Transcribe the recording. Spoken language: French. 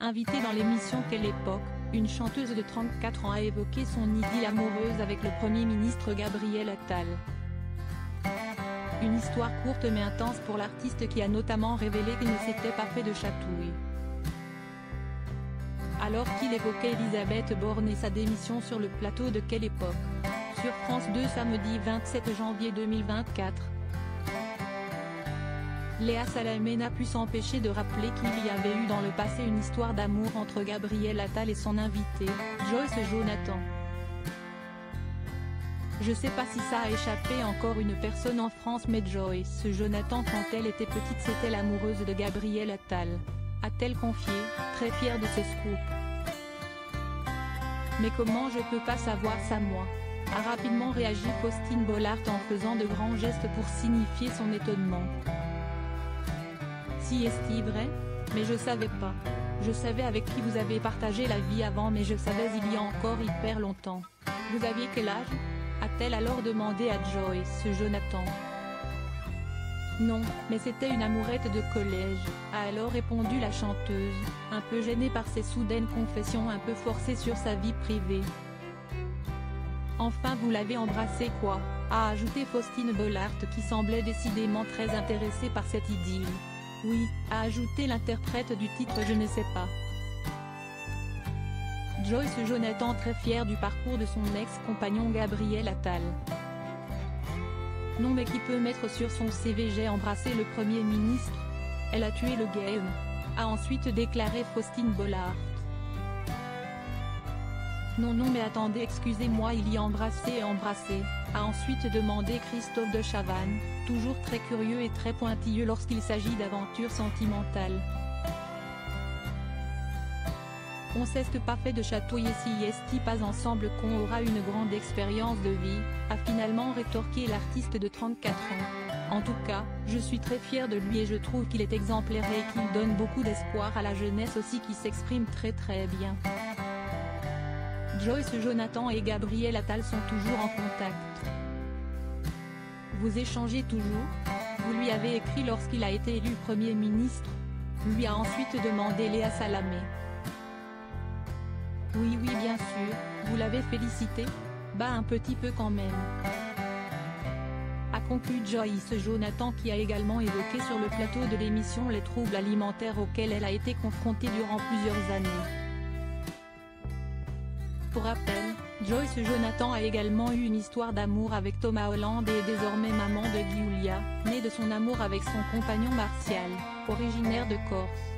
Invitée dans l'émission Quelle époque, une chanteuse de 34 ans a évoqué son idylle amoureuse avec le Premier ministre Gabriel Attal. Une histoire courte mais intense pour l'artiste qui a notamment révélé qu'il ne s'était pas fait de chatouille. Alors qu'il évoquait Elisabeth Borne et sa démission sur le plateau de Quelle époque, sur France 2 samedi 27 janvier 2024. Léa Salamé n'a pu s'empêcher de rappeler qu'il y avait eu dans le passé une histoire d'amour entre Gabriel Attal et son invité, Joyce Jonathan. Je sais pas si ça a échappé encore une personne en France, mais Joyce Jonathan quand elle était petite c'était l'amoureuse de Gabriel Attal, a-t-elle confié, très fière de ce scoop. Mais comment je peux pas savoir ça moi, a rapidement réagi Faustine Bollaert en faisant de grands gestes pour signifier son étonnement. Si est-ce vrai? Mais je savais pas. Je savais avec qui vous avez partagé la vie avant, mais je savais il y a encore hyper longtemps. Vous aviez quel âge? A-t-elle alors demandé à Joyce Jonathan. Non, mais c'était une amourette de collège, a alors répondu la chanteuse, un peu gênée par ses soudaines confessions un peu forcées sur sa vie privée. Enfin vous l'avez embrassé quoi? A ajouté Faustine Bollaert qui semblait décidément très intéressée par cette idylle. Oui, a ajouté l'interprète du titre Je ne sais pas. Joyce Jonathan très fière du parcours de son ex-compagnon Gabriel Attal. Non mais qui peut mettre sur son CV j'ai embrassé le Premier ministre? Elle a tué le game, a ensuite déclaré Faustine Bollaert. Non mais attendez excusez-moi il y a embrassé et embrassé, a ensuite demandé Christophe de Chavannes, toujours très curieux et très pointilleux lorsqu'il s'agit d'aventures sentimentales. On s'est pas fait de chatouille et si est pas ensemble qu'on aura une grande expérience de vie, a finalement rétorqué l'artiste de 34 ans. En tout cas, je suis très fière de lui et je trouve qu'il est exemplaire et qu'il donne beaucoup d'espoir à la jeunesse aussi qui s'exprime très bien. Joyce Jonathan et Gabriel Attal sont toujours en contact. Vous échangez toujours? Vous lui avez écrit lorsqu'il a été élu Premier ministre? Lui a ensuite demandé Léa Salamé. Oui bien sûr, vous l'avez félicité? Bah un petit peu quand même. A conclu Joyce Jonathan qui a également évoqué sur le plateau de l'émission les troubles alimentaires auxquels elle a été confrontée durant plusieurs années. Pour rappel, Joyce Jonathan a également eu une histoire d'amour avec Thomas Holland et est désormais maman de Giulia, née de son amour avec son compagnon Martial, originaire de Corse.